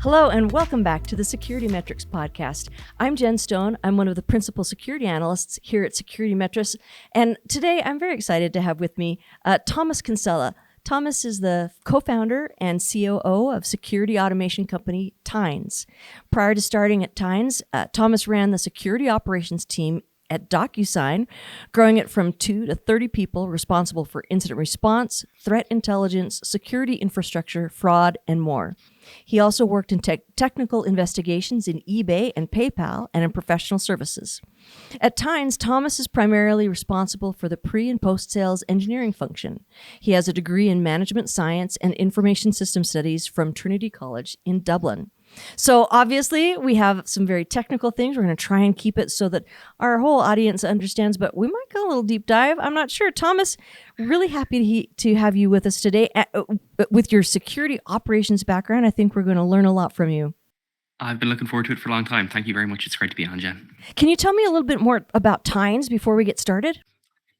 Hello and welcome back to the SecurityMetrics podcast. I'm Jen Stone. I'm one of the principal security analysts here at SecurityMetrics. And today I'm very excited to have with me Thomas Kinsella. Thomas is the co-founder and COO of security automation company Tynes. Prior to starting at Tynes, Thomas ran the security operations team at DocuSign, growing it from 2 to 30 people responsible for incident response, threat intelligence, security infrastructure, fraud, and more. He also worked in technical investigations in eBay and PayPal and in professional services. At Tynes, Thomas is primarily responsible for the pre- and post-sales engineering function. He has a degree in management science and information system studies from Trinity College in Dublin. So obviously, we have some very technical things. We're going to try and keep it so that our whole audience understands, but we might go a little deep dive. I'm not sure. Thomas, really happy to have you with us today. With your security operations background, I think we're going to learn a lot from you. I've been looking forward to it for a long time. Thank you very much. It's great to be on, Jen. Can you tell me a little bit more about Tynes before we get started?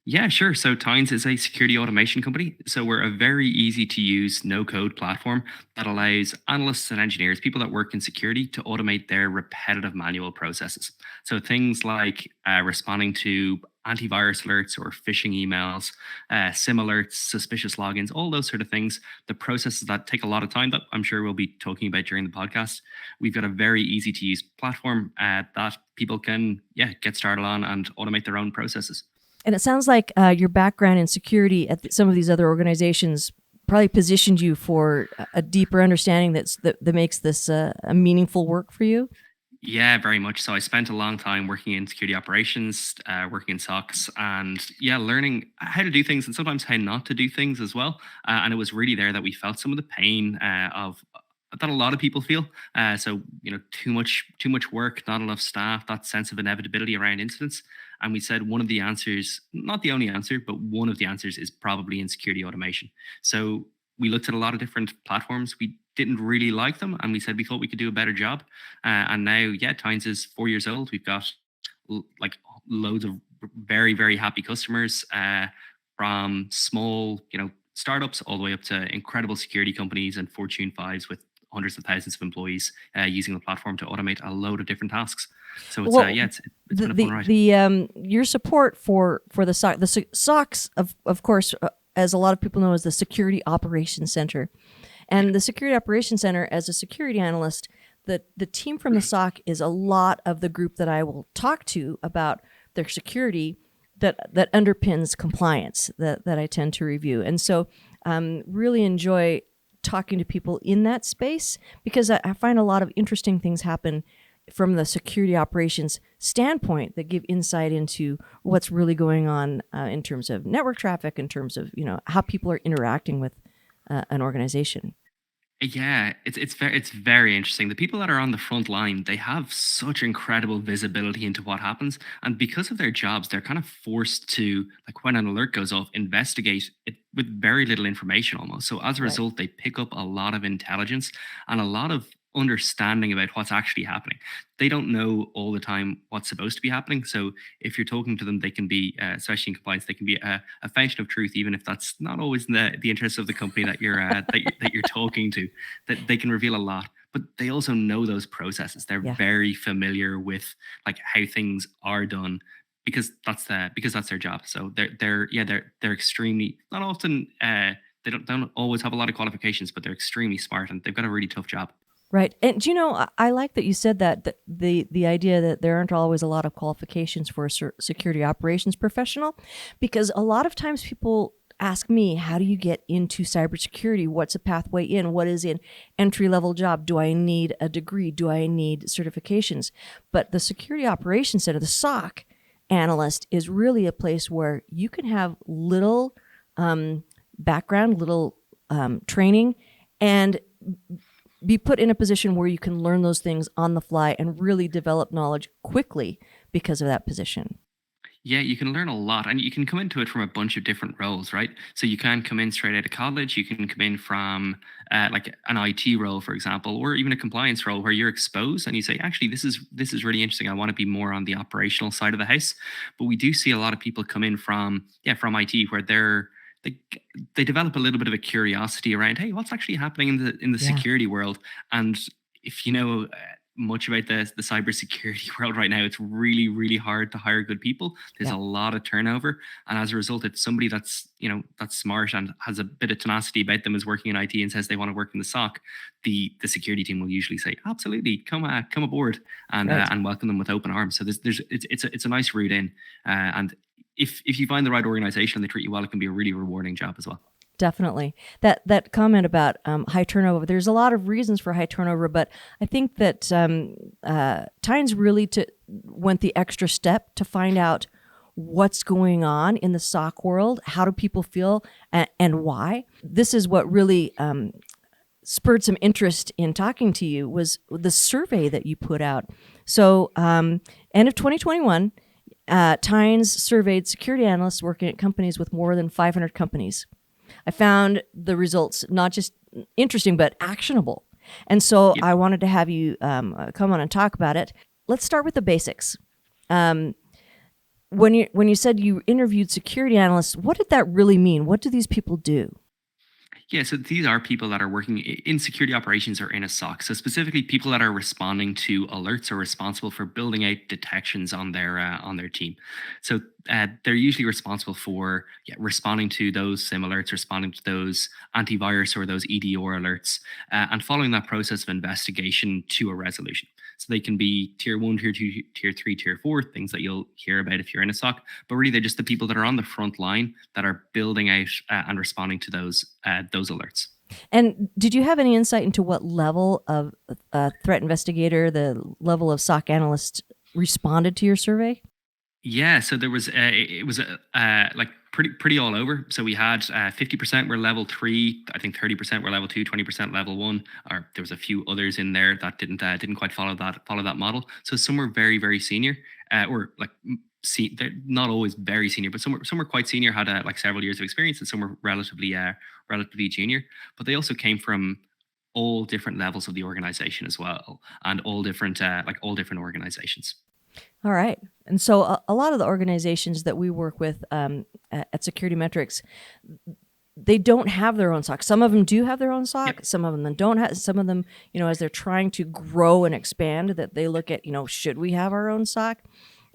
Yeah, sure. So Tynes is a security automation company. So we're a very easy to use no-code platform that allows analysts and engineers, people that work in security, to automate their repetitive manual processes. So things like responding to antivirus alerts or phishing emails, SIM alerts, suspicious logins, all those sort of things, the processes that take a lot of time that I'm sure we'll be talking about during the podcast. We've got a very easy to use platform that people can get started on and automate their own processes. And it sounds like your background in security at some of these other organizations probably positioned you for a deeper understanding that makes this a meaningful work for you. Yeah, very much so. I spent a long time working in security operations, working in SOCs, and learning how to do things and sometimes how not to do things as well. And it was really there that we felt some of the pain of that a lot of people feel. Too much work, not enough staff, that sense of inevitability around incidents. And we said one of the answers, not the only answer, but one of the answers is probably in security automation. So we looked at a lot of different platforms. We didn't really like them, and we said we thought we could do a better job. And now, Tynes is 4 years old. We've got loads of very, very happy customers, from small, startups all the way up to incredible security companies and Fortune 5s with hundreds of thousands of employees using the platform to automate a load of different tasks. So it's been a fun ride. Your support for the SOC, SOCs, of course, as a lot of people know, is the Security Operations Center. And the Security Operations Center, as a security analyst, the team from the SOC is a lot of the group that I will talk to about their security that underpins compliance that I tend to review. And so really enjoy talking to people in that space because I find a lot of interesting things happen from the security operations standpoint that give insight into what's really going on in terms of network traffic, in terms of how people are interacting with an organization. Yeah, it's very interesting. The people that are on the front line, they have such incredible visibility into what happens, and because of their jobs, they're kind of forced to, like, when an alert goes off, investigate it with very little information almost. So as a result, they pick up a lot of intelligence and a lot of understanding about what's actually happening. They don't know all the time what's supposed to be happening. So if you're talking to them, they can be, especially in compliance, they can be a fountain of truth, even if that's not always in the interest of the company that you're that you're talking to. That they can reveal a lot, but they also know those processes. They're very familiar with like how things are done because that's their job. So they're extremely, not often they don't always have a lot of qualifications, but they're extremely smart and they've got a really tough job. Right. And I like that you said that the idea that there aren't always a lot of qualifications for a security operations professional, because a lot of times people ask me, how do you get into cybersecurity? What's a pathway in? What is an entry-level job? Do I need a degree? Do I need certifications? But the Security Operations Center, the SOC Analyst, is really a place where you can have little background, little training, and be put in a position where you can learn those things on the fly and really develop knowledge quickly because of that position. Yeah, you can learn a lot and you can come into it from a bunch of different roles, right? So you can come in straight out of college. You can come in from like an IT role, for example, or even a compliance role where you're exposed and you say, actually, this is really interesting. I want to be more on the operational side of the house. But we do see a lot of people come in from IT where they develop a little bit of a curiosity around, hey, what's actually happening in the security world? And if you know much about the cybersecurity world right now, it's really, really hard to hire good people. There's a lot of turnover, and as a result, it's somebody that's that's smart and has a bit of tenacity about them, is working in IT and says they want to work in the SOC. The security team will usually say, absolutely, come aboard, and welcome them with open arms. So it's a nice route in, and if you find the right organization and they treat you well, it can be a really rewarding job as well. Definitely. That comment about high turnover, there's a lot of reasons for high turnover, but I think that Tynes really went the extra step to find out what's going on in the SOC world, how do people feel, and why. This is what really spurred some interest in talking to you, was the survey that you put out. So end of 2021, Tynes surveyed security analysts working at companies with more than 500 companies. I found the results not just interesting, but actionable. And so I wanted to have you come on and talk about it. Let's start with the basics. When you said you interviewed security analysts, what did that really mean? What do these people do? Yeah, so these are people that are working in security operations or in a SOC. So specifically, people that are responding to alerts or responsible for building out detections on their team. So they're usually responsible for responding to those SIM alerts, responding to those antivirus or those EDR alerts, and following that process of investigation to a resolution. So they can be tier 1, tier 2, tier 3, tier 4, things that you'll hear about if you're in a SOC. But really, they're just the people that are on the front line that are building out and responding to those alerts. And did you have any insight into what level of threat investigator, the level of SOC analyst responded to your survey? Yeah, so there was it was like pretty all over. So we had 50% were level 3, I think 30% were level 2, 20% level 1. Or there was a few others in there that didn't quite follow that model. So some were very, very senior, or like they're not always very senior, but some were quite senior, had like several years of experience, and some were relatively junior. But they also came from all different levels of the organization as well, and all different organizations. All right. And so a lot of the organizations that we work with at SecurityMetrics, they don't have their own SOC. Some of them do have their own SOC. Yep. Some of them don't have. Some of them, as they're trying to grow and expand, that they look at, should we have our own SOC?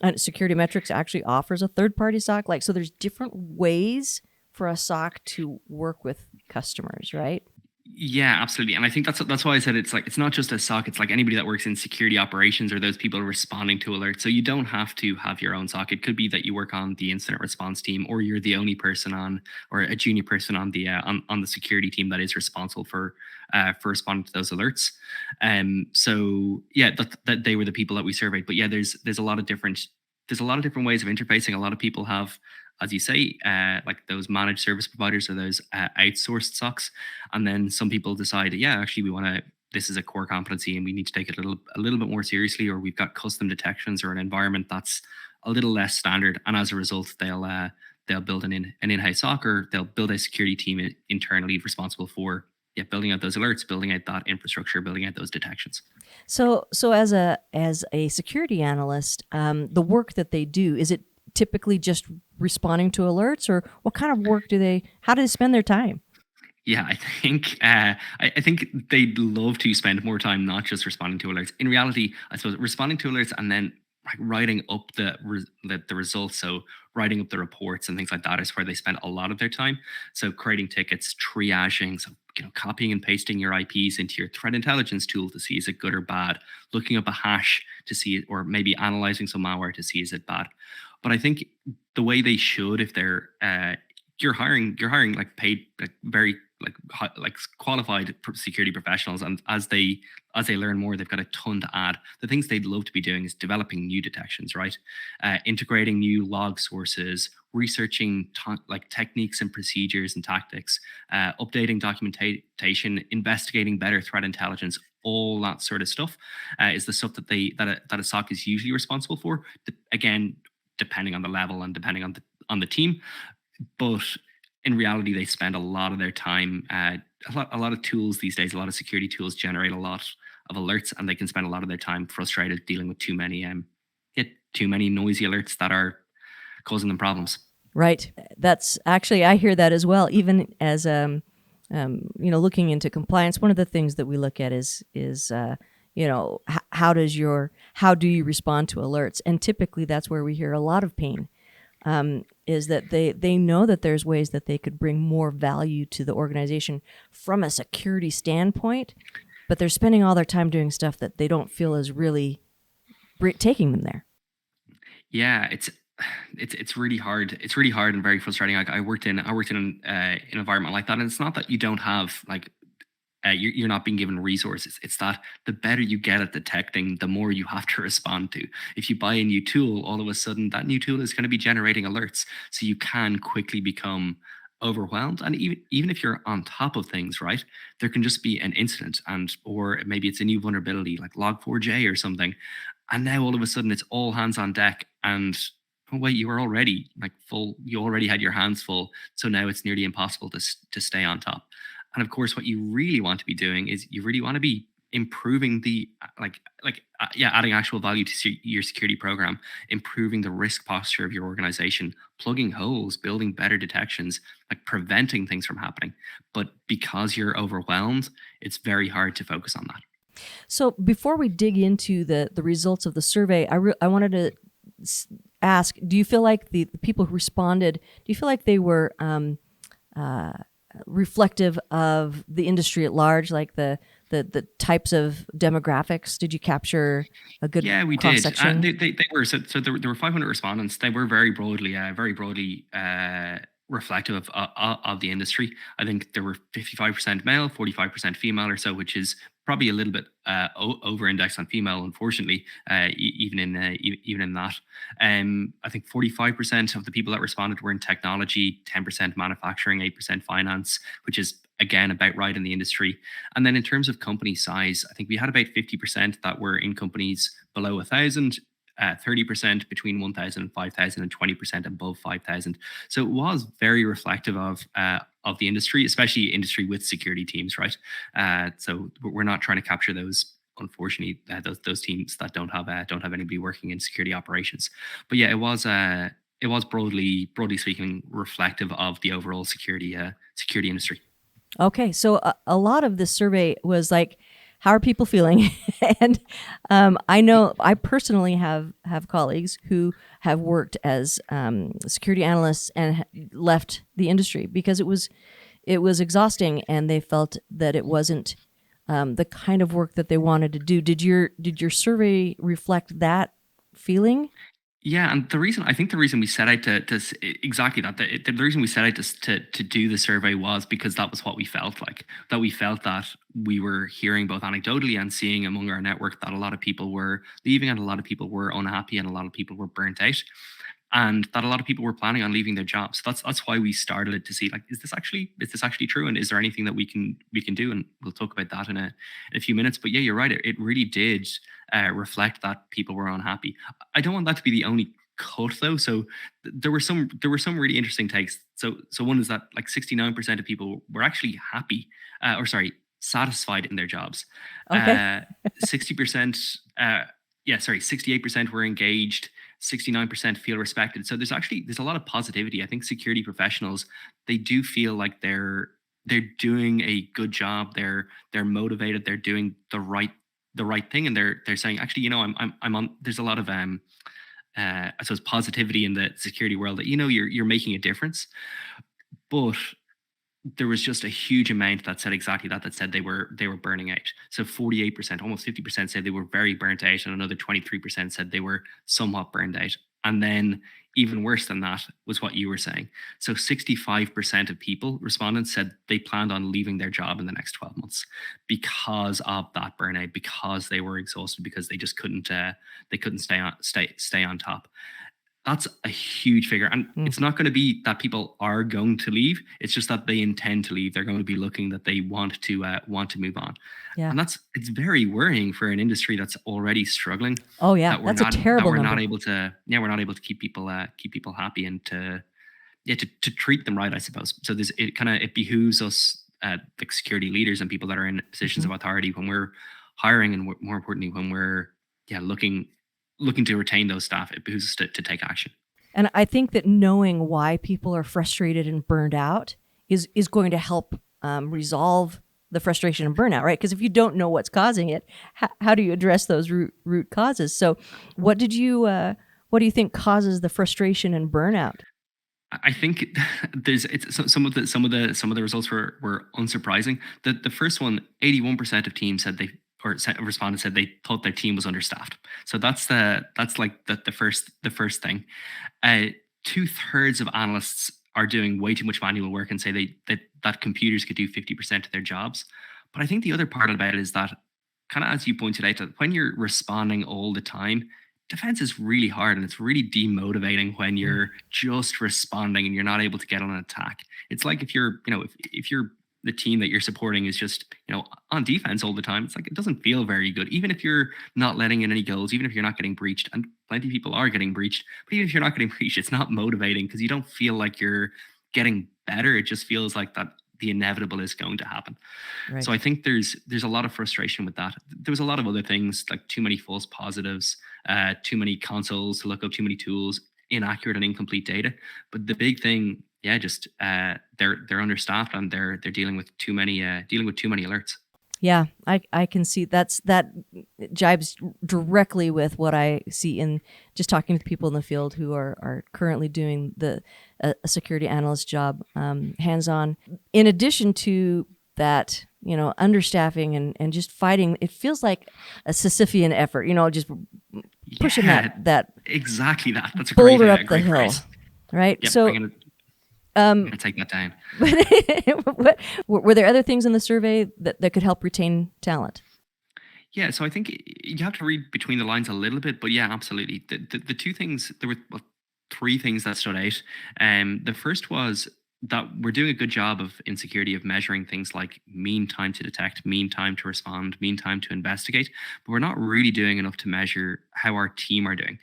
And SecurityMetrics actually offers a third-party SOC. So there's different ways for a SOC to work with customers, right? Yeah, absolutely. And I think that's why I said it's not just a SOC, it's like anybody that works in security operations or those people responding to alerts. So you don't have to have your own SOC. It could be that you work on the incident response team, or you're the only person on, or a junior person on the on the security team that is responsible for responding to those alerts. So yeah, that they were the people that we surveyed. But yeah, there's a lot of different ways of interfacing. A lot of people have, as you say, like those managed service providers or those outsourced SOCs. And then some people decide, actually, this is a core competency and we need to take it a little bit more seriously, or we've got custom detections or an environment that's a little less standard. And as a result, they'll build an in-house SOC, or they'll build a security team internally responsible for building out those alerts, building out that infrastructure, building out those detections. So as a security analyst, the work that they do, is it typically just responding to alerts, or what kind of work how do they spend their time? Yeah, I think they'd love to spend more time not just responding to alerts. In reality, I suppose responding to alerts and then writing up the results, so writing up the reports and things like that, is where they spend a lot of their time. So creating tickets, triaging, so copying and pasting your IPs into your threat intelligence tool to see is it good or bad, looking up a hash to see, or maybe analyzing some malware to see is it bad. But I think the way they should, if they're you're hiring like paid, like very like qualified security professionals, and as they learn more, they've got a ton to add. The things they'd love to be doing is developing new detections, right? Integrating new log sources, researching like techniques and procedures and tactics, updating documentation, investigating better threat intelligence. All that sort of stuff is the stuff that a SOC is usually responsible for. Again, depending on the level and depending on the team, but in reality, they spend a lot of their time. A lot of tools these days, a lot of security tools generate a lot of alerts, and they can spend a lot of their time frustrated dealing with too many noisy alerts that are causing them problems. Right. That's actually, I hear that as well. Even as looking into compliance, one of the things that we look at is how do you respond to alerts? And typically that's where we hear a lot of pain, is that they know that there's ways that they could bring more value to the organization from a security standpoint, but they're spending all their time doing stuff that they don't feel is really taking them there. Yeah, it's really hard. It's really hard and very frustrating. Like I worked in an environment like that, and it's not that you don't have you're not being given resources. It's that the better you get at detecting, the more you have to respond to. If you buy a new tool, all of a sudden that new tool is going to be generating alerts, so you can quickly become overwhelmed. And even if you're on top of things, right, there can just be an incident, or maybe it's a new vulnerability like Log4j or something, and now all of a sudden it's all hands on deck. And oh wait, you were already full. You already had your hands full, so now it's nearly impossible to stay on top. And of course, what you really want to be doing is you really want to be improving the adding actual value to your security program, improving the risk posture of your organization, plugging holes, building better detections, like preventing things from happening. But because you're overwhelmed, it's very hard to focus on that. So before we dig into the results of the survey, I wanted to ask: do you feel like the people who responded? Do you feel like they were reflective of the industry at large, like the types of demographics? Did you capture a good cross-section? They were. So there were 500 respondents. They were very broadly reflective of the industry. I think there were 55% male, 45% female or so, which is probably a little bit over-indexed on female, unfortunately, even in that. I think 45% of the people that responded were in technology, 10% manufacturing, 8% finance, which is, again, about right in the industry. And then in terms of company size, I think we had about 50% that were in companies below 1,000, 30% between 1,000 and 5,000, and 20% above 5,000. So it was very reflective of the industry, especially industry with security teams, right? So we're not trying to capture those, unfortunately, those teams that don't have anybody working in security operations. But yeah, it was broadly speaking reflective of the overall security industry. Okay, so a lot of this survey was like, how are people feeling? And I know I personally have colleagues who have worked as security analysts and left the industry because it was exhausting, and they felt that it wasn't the kind of work that they wanted to do. Did your survey reflect that feeling? Yeah, and the reason we set out to exactly that, the reason we set out to do the survey was because that was what we felt like. That we felt that we were hearing both anecdotally and seeing among our network that a lot of people were leaving, and a lot of people were unhappy, and a lot of people were burnt out, and that a lot of people were planning on leaving their jobs. So that's why we started it, to see, like, is this actually true, and is there anything that we can do? And we'll talk about that in a few minutes. But yeah, you're right. It really did reflect that people were unhappy. I don't want that to be the only cut, though. So there were some really interesting takes. So one is that like 69% of people were actually happy, satisfied in their jobs. Okay. 60%, 68% were engaged. 69% feel respected. So there's a lot of positivity. I think security professionals, they do feel like they're doing a good job. They're motivated. They're doing the right thing, and they're saying, actually, I'm on. There's a lot of I suppose positivity in the security world, that you're making a difference. But there was just a huge amount that said exactly that. That said they were burning out. So 48%, almost 50% said they were very burnt out, and another 23% said they were somewhat burned out. And then even worse than that was what you were saying. So 65% of respondents said they planned on leaving their job in the next 12 months because of that burnout, because they were exhausted, because they just couldn't stay on top. That's a huge figure. And it's not going to be that people are going to leave. It's just that they intend to leave. They're going to be looking that they want to move on. Yeah. And it's very worrying for an industry that's already struggling. Oh yeah, that's a terrible number. We're not able to keep people happy, and to treat them right, I suppose. So it behooves us, like security leaders and people that are in positions of authority, when we're hiring, and more importantly, when we're looking to retain those staff, it behooves us to take action. And I think that knowing why people are frustrated and burned out is going to help resolve the frustration and burnout, right? Because if you don't know what's causing it, how do you address those root causes? So what do you think causes the frustration and burnout? I think some of the results were unsurprising. The first one, 81% of teams said respondents said they thought their team was understaffed. So that's like the first thing. 2/3 of analysts are doing way too much manual work and say that computers could do 50% of their jobs. But I think the other part about it is that, kind of as you pointed out, that when you're responding all the time, defense is really hard, and it's really demotivating when you're just responding and you're not able to get on an attack. It's like if you're the team that you're supporting is just on defense all the time. It's like it doesn't feel very good, even if you're not letting in any goals, even if you're not getting breached, and plenty of people are getting breached. But even if you're not getting breached, it's not motivating because you don't feel like you're getting better. It just feels like that the inevitable is going to happen. Right. So I think there's a lot of frustration with that. There was a lot of other things, like too many false positives, too many consoles to look up, too many tools, inaccurate and incomplete data. But the big thing, just they're understaffed, and they're dealing with too many alerts. Yeah, I can see that jibes directly with what I see in just talking to people in the field who are currently doing a security analyst job, hands-on. In addition to that, understaffing and just fighting, it feels like a Sisyphean effort, just pushing that exactly that. That's a boulder great, up the hill, phrase. Right? Yep, so. I'm going to take that down. Were there other things in the survey that could help retain talent? Yeah, so I think you have to read between the lines a little bit, but yeah, absolutely. The two things, there were three things that stood out. The first was that we're doing a good job in security of measuring things like mean time to detect, mean time to respond, mean time to investigate, but we're not really doing enough to measure how our team are doing.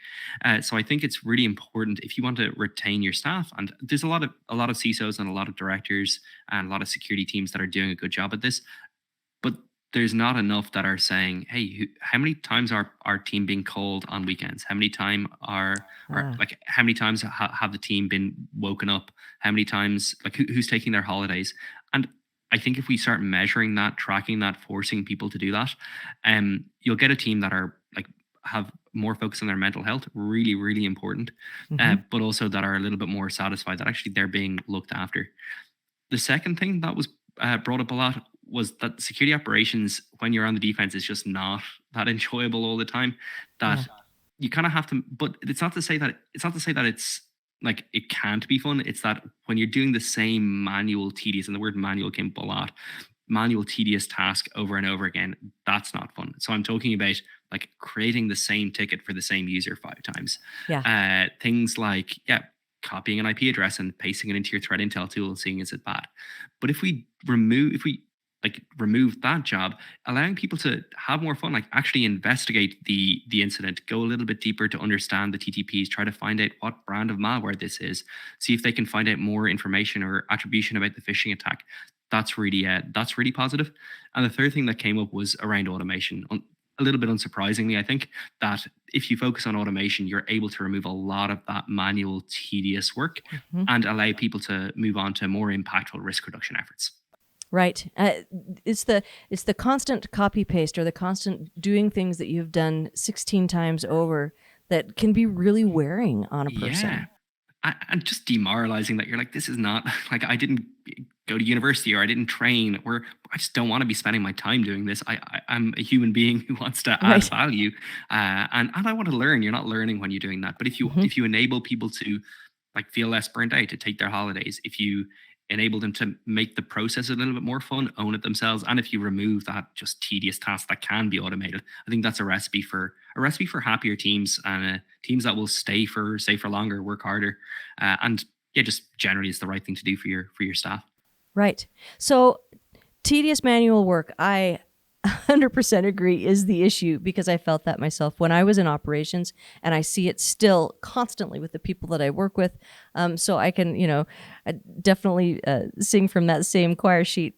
So I think it's really important if you want to retain your staff, and there's a lot of CISOs and a lot of directors and a lot of security teams that are doing a good job at this, but there's not enough that are saying, hey, how many times are our team being called on weekends? How many times how many times have the team been woken up? How many times, who's taking their holidays? And I think if we start measuring that, tracking that, forcing people to do that, you'll get a team that are have more focus on their mental health, really, really important, but also that are a little bit more satisfied that actually they're being looked after. The second thing that was brought up a lot was that security operations, when you're on the defense, is just not that enjoyable all the time. That you kind of have to, but it's not to say that it's like it can't be fun. It's that when you're doing the same manual, tedious, and the word manual came up a lot, manual, tedious task over and over again, that's not fun. So I'm talking about creating the same ticket for the same user 5 times. Yeah. Things like, copying an IP address and pasting it into your threat intel tool and seeing is it bad. But if we remove that job, allowing people to have more fun, actually investigate the incident, go a little bit deeper to understand the TTPs, try to find out what brand of malware this is, see if they can find out more information or attribution about the phishing attack. That's really positive. And the third thing that came up was around automation. A little bit unsurprisingly, I think that if you focus on automation, you're able to remove a lot of that manual, tedious work and allow people to move on to more impactful risk reduction efforts. Right. It's the constant copy paste or the constant doing things that you've done 16 times over that can be really wearing on a person. Yeah. And just demoralizing that you're this is not I didn't go to university or I didn't train, or I just don't want to be spending my time doing this. I'm a human being who wants to add value, and I want to learn. You're not learning when you're doing that. But if you enable people to feel less burnt out, to take their holidays, if you enable them to make the process a little bit more fun, own it themselves, and if you remove that just tedious task that can be automated, I think that's a recipe for happier teams and teams that will stay for longer, work harder, and just generally it's the right thing to do for your staff. Right. So tedious manual work, I 100% agree, is the issue, because I felt that myself when I was in operations, and I see it still constantly with the people that I work with. So I can, I definitely sing from that same choir sheet.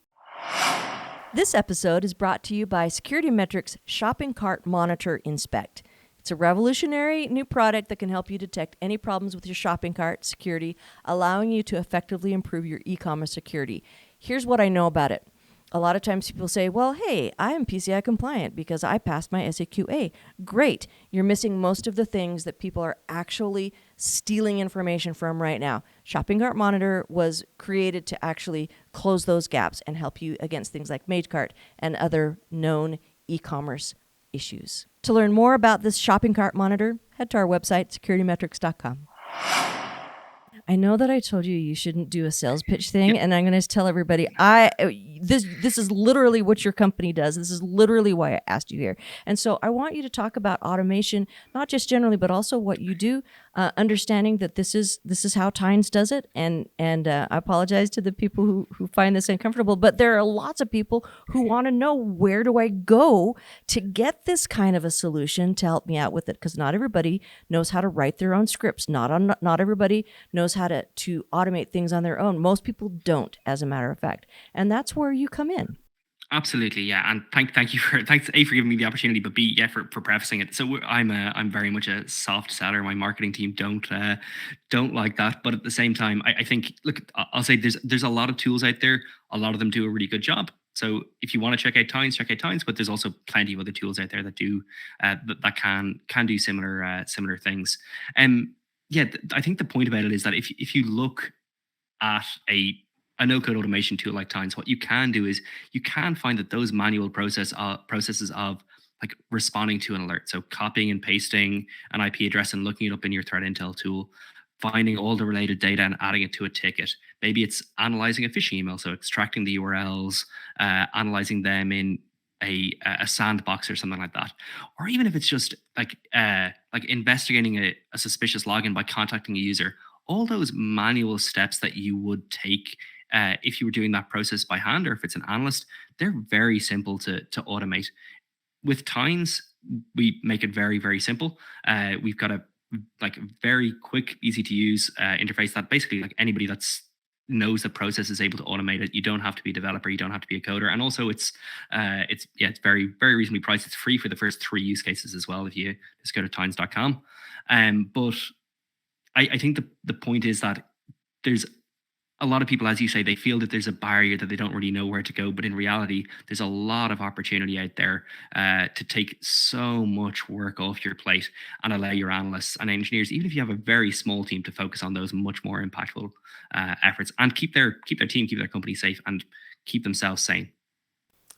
This episode is brought to you by SecurityMetrics Shopping Cart Monitor Inspect. It's a revolutionary new product that can help you detect any problems with your shopping cart security, allowing you to effectively improve your e-commerce security. Here's what I know about it. A lot of times people say, well, hey, I am PCI compliant because I passed my SAQA. Great. You're missing most of the things that people are actually stealing information from right now. Shopping Cart Monitor was created to actually close those gaps and help you against things like MageCart and other known e-commerce issues. To learn more about this Shopping Cart Monitor, head to our website, securitymetrics.com. I know that I told you shouldn't do a sales pitch thing, and I'm going to tell everybody this is literally what your company does. This is literally why I asked you here. And so I want you to talk about automation, not just generally, but also what you do, understanding that this is how Tynes does it. And I apologize to the people who find this uncomfortable, but there are lots of people who want to know, where do I go to get this kind of a solution to help me out with it? Because not everybody knows how to write their own scripts. Not everybody knows how to automate things on their own. Most people don't, as a matter of fact. And that's where you come in. Absolutely, yeah, and thanks A, for giving me the opportunity, but B, yeah, for prefacing it. So I'm very much a soft seller. My marketing team don't like that, but at the same time, I think, look, I'll say there's a lot of tools out there. A lot of them do a really good job. So if you want to check out Tynes. But there's also plenty of other tools out there that do that can do similar things. I think the point about it is that if you look at a no-code automation tool like Tynes, what you can do is you can find that those manual processes of like responding to an alert, so copying and pasting an IP address and looking it up in your threat intel tool, finding all the related data and adding it to a ticket. Maybe it's analyzing a phishing email, so extracting the URLs, analyzing them in a sandbox or something like that. Or even if it's just like investigating a suspicious login by contacting a user. All those manual steps that you would take if you were doing that process by hand, or if it's an analyst, they're very simple to automate. With Tynes, we make it very, very simple. We've got a very quick, easy to use interface that basically anybody that's knows the process is able to automate it. You don't have to be a developer, you don't have to be a coder, and also it's very, very reasonably priced. It's free for the first 3 use cases as well if you just go to tynes.com. But I think the point is that there's a lot of people, as you say, they feel that there's a barrier, that they don't really know where to go. But in reality, there's a lot of opportunity out there to take so much work off your plate and allow your analysts and engineers, even if you have a very small team, to focus on those much more impactful efforts and keep their team, keep their company safe, and keep themselves sane.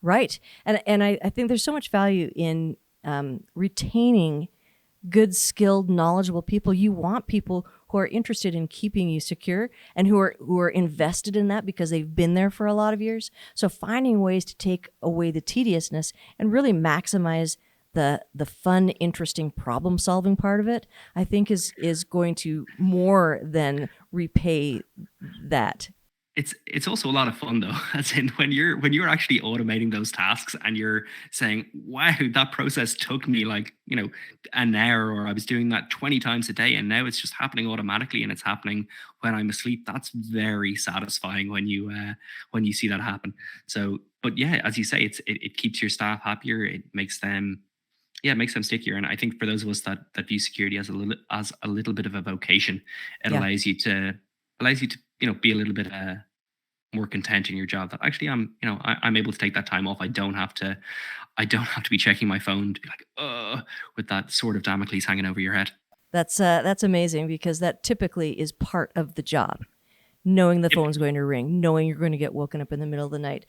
Right. And I think there's so much value in retaining good, skilled, knowledgeable people. You want people who are interested in keeping you secure and who are invested in that because they've been there for a lot of years. So finding ways to take away the tediousness and really maximize the fun, interesting problem solving part of it, I think is going to more than repay that. It's also a lot of fun though, as in when you're actually automating those tasks and you're saying, wow, that process took me an hour, or I was doing that 20 times a day and now it's just happening automatically and it's happening when I'm asleep. That's very satisfying when you see that happen. So, but yeah, as you say, it keeps your staff happier. It makes them stickier. And I think for those of us that view security as a little bit of a vocation, it allows you to be a little bit more content in your job, that actually I'm able to take that time off. I don't have to be checking my phone to be with that sword of Damocles hanging over your head. That's amazing, because that typically is part of the job. Knowing the phone's going to ring, knowing you're going to get woken up in the middle of the night,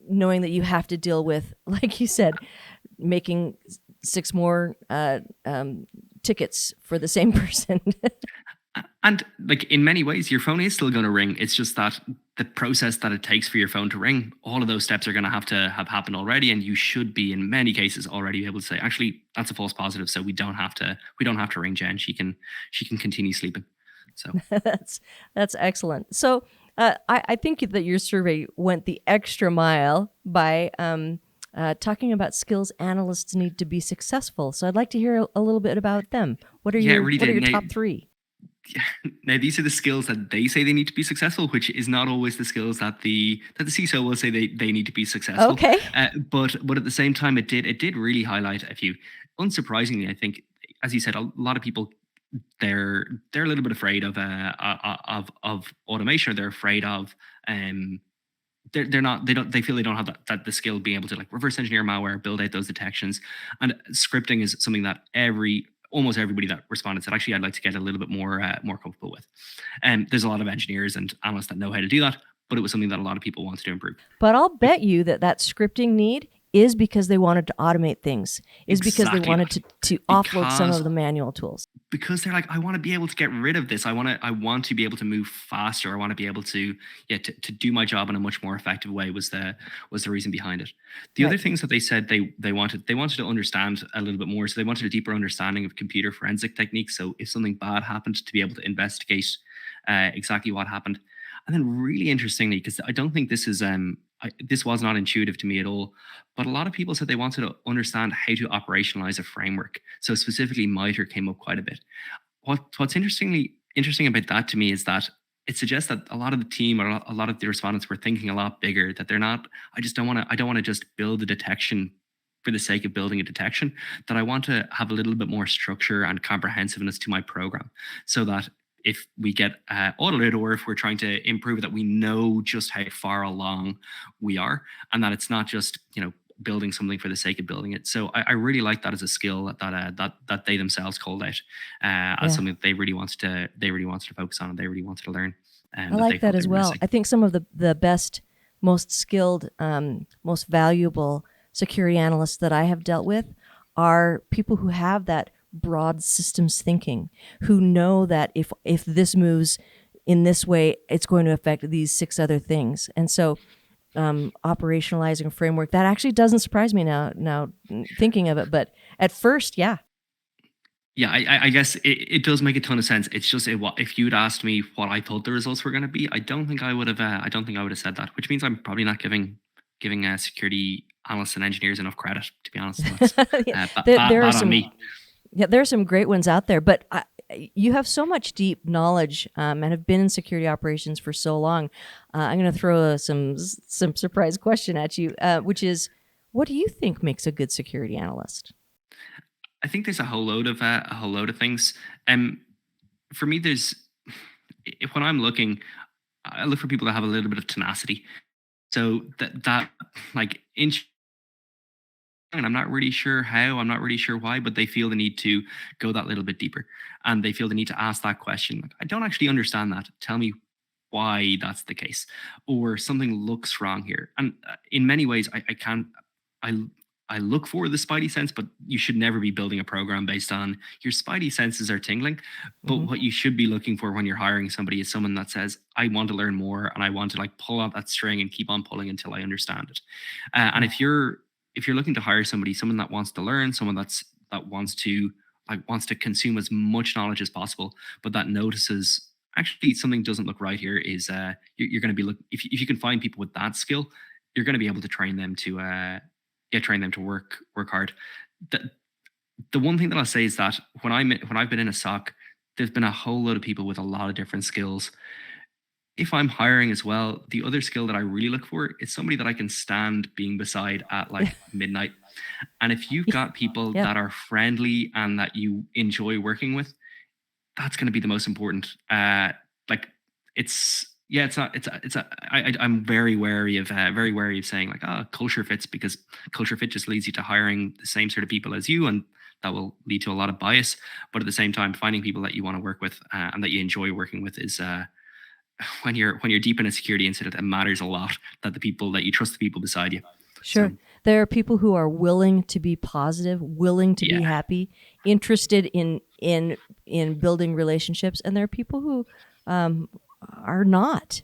knowing that you have to deal with, like you said, making 6 more tickets for the same person. And in many ways, your phone is still going to ring. It's just that the process that it takes for your phone to ring, all of those steps are going to have happened already, and you should be, in many cases, already able to say, actually, that's a false positive, so we don't have to ring Jen. She can continue sleeping. So that's excellent. So I think that your survey went the extra mile by talking about skills analysts need to be successful. So I'd like to hear a little bit about them. What are your top 3? Now, these are the skills that they say they need to be successful, which is not always the skills that the CISO will say they need to be successful. Okay. But at the same time, it did really highlight a few. Unsurprisingly, I think, as you said, a lot of people, they're a little bit afraid of automation, or they're afraid of they feel they don't have that the skill being able to like reverse engineer malware, build out those detections. And scripting is something that almost everybody that responded said, actually, I'd like to get a little bit more comfortable with. And there's a lot of engineers and analysts that know how to do that, but it was something that a lot of people wanted to improve. But I'll bet you that scripting need is because they wanted to automate things, is because they wanted to offload some of the manual tools. Because they're like, I want to be able to get rid of this. I want to be able to move faster. I want to be able to do my job in a much more effective way was the reason behind it. The other things that they said they wanted to understand a little bit more. So they wanted a deeper understanding of computer forensic techniques. So if something bad happened, to be able to investigate exactly what happened. And then really interestingly, because I don't think this is this was not intuitive to me at all, but a lot of people said they wanted to understand how to operationalize a framework. So specifically, MITRE came up quite a bit. What's interesting about that to me is that it suggests that a lot of the team or a lot of the respondents were thinking a lot bigger. That they're not. I don't want to just build a detection for the sake of building a detection. That I want to have a little bit more structure and comprehensiveness to my program, so that if we get audited or if we're trying to improve it, that we know just how far along we are, and that it's not just building something for the sake of building it. So I really like that as a skill that they themselves called out as something that they really wanted to focus on and they really wanted to learn. I like that as well. I think some of the best, most skilled, most valuable security analysts that I have dealt with are people who have that broad systems thinking, who know that if this moves in this way, it's going to affect these 6 other things. And so operationalizing a framework, that actually doesn't surprise me now thinking of it. But at first, yeah. Yeah, I guess it does make a ton of sense. It's just if you'd asked me what I thought the results were going to be, I don't think I would have said that, which means I'm probably not giving security analysts and engineers enough credit, to be honest. There are some, on me. Yeah, there are some great ones out there, but you have so much deep knowledge and have been in security operations for so long. I'm going to throw some surprise question at you, which is, what do you think makes a good security analyst? I think there's a whole load of things. For me, when I'm looking, I look for people that have a little bit of tenacity. So that like and I'm not really sure how, I'm not really sure why, but they feel the need to go that little bit deeper. And they feel the need to ask that question. Like, I don't actually understand that. Tell me why that's the case. Or something looks wrong here. And in many ways, I look for the spidey sense, but you should never be building a program based on your spidey senses are tingling. But what you should be looking for when you're hiring somebody is someone that says, I want to learn more and I want to like pull out that string and keep on pulling until I understand it. And if you're looking to hire someone that wants to learn, someone that wants to consume as much knowledge as possible, but that notices actually something doesn't look right here, is you're going to be if you can find people with that skill, you're going to be able to train them to work hard. The one thing that I'll say is that when I've been in a SOC, there's been a whole load of people with a lot of different skills. If I'm hiring as well, the other skill that I really look for is somebody that I can stand being beside at like midnight. And if you've got people that are friendly and that you enjoy working with, that's going to be the most important. I'm very wary of saying like, culture fits, because culture fit just leads you to hiring the same sort of people as you, and that will lead to a lot of bias. But at the same time, finding people that you want to work with and that you enjoy working with is when you're deep in a security incident, it matters a lot that you trust the people beside you. Sure. So, there are people who are willing to be positive, willing to be happy, interested in building relationships, and there are people who are not.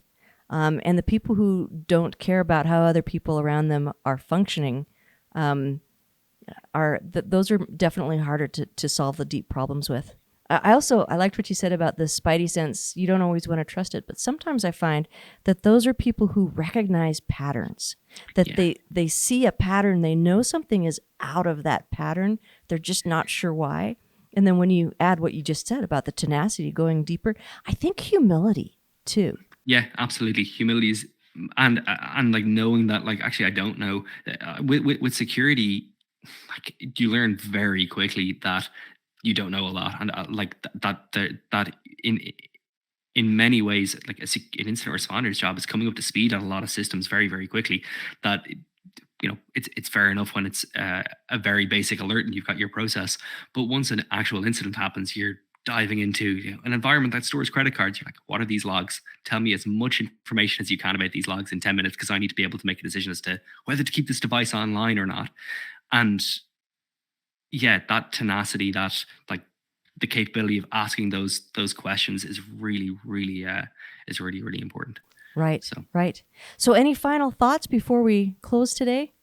And the people who don't care about how other people around them are functioning those are definitely harder to solve the deep problems with. I liked what you said about the spidey sense. You don't always want to trust it, but sometimes I find that those are people who recognize patterns, that they see a pattern, they know something is out of that pattern, they're just not sure why. And then when you add what you just said about the tenacity, going deeper, I think humility too. Yeah, absolutely. Humility is, and like knowing that, like, actually, I don't know. With security, like, you learn very quickly that you don't know a lot, and like that in in many ways, like an incident responder's job is coming up to speed on a lot of systems very, very quickly. That, it's fair enough when it's a very basic alert and you've got your process. But once an actual incident happens, you're diving into an environment that stores credit cards. You're like, what are these logs? Tell me as much information as you can about these logs in 10 minutes, because I need to be able to make a decision as to whether to keep this device online or not. And yeah, that tenacity, that like the capability of asking those questions is really, really important. Right. Right. So any final thoughts before we close today?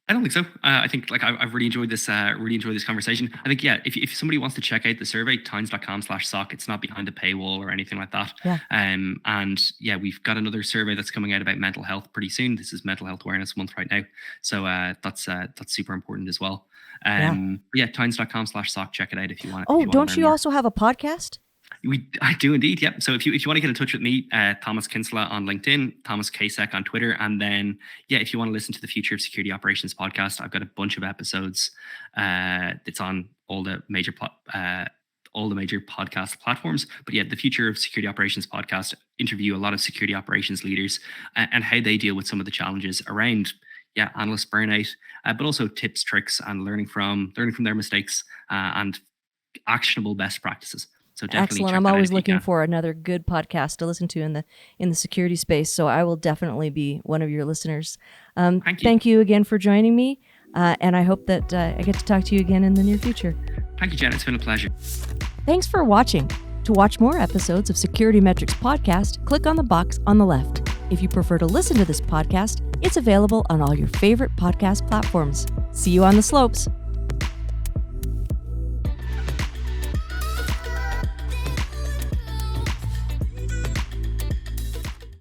I don't think so. I think like I've really enjoyed this. Really enjoyed this conversation. I think if somebody wants to check out the survey, tynes.com/SOC, it's not behind a paywall or anything like that. Yeah. And we've got another survey that's coming out about mental health pretty soon. This is Mental Health Awareness Month right now, so that's super important as well. Tynes.com/SOC. Check it out if you want. Oh, don't you also have a podcast? I do indeed, yep. So if you want to get in touch with me, Thomas Kinsella on LinkedIn, Thomas KSEC on Twitter, and then if you want to listen to the Future of Security Operations podcast, I've got a bunch of episodes. It's on all the major podcast platforms. But the Future of Security Operations podcast interview a lot of security operations leaders and how they deal with some of the challenges around analyst burnout, but also tips, tricks, and learning from their mistakes and actionable best practices. So excellent. I'm always looking for another good podcast to listen to in the security space. So I will definitely be one of your listeners. Thank you again for joining me. And I hope that I get to talk to you again in the near future. Thank you, Jen. It's been a pleasure. Thanks for watching. To watch more episodes of SecurityMetrics podcast, click on the box on the left. If you prefer to listen to this podcast, it's available on all your favorite podcast platforms. See you on the slopes.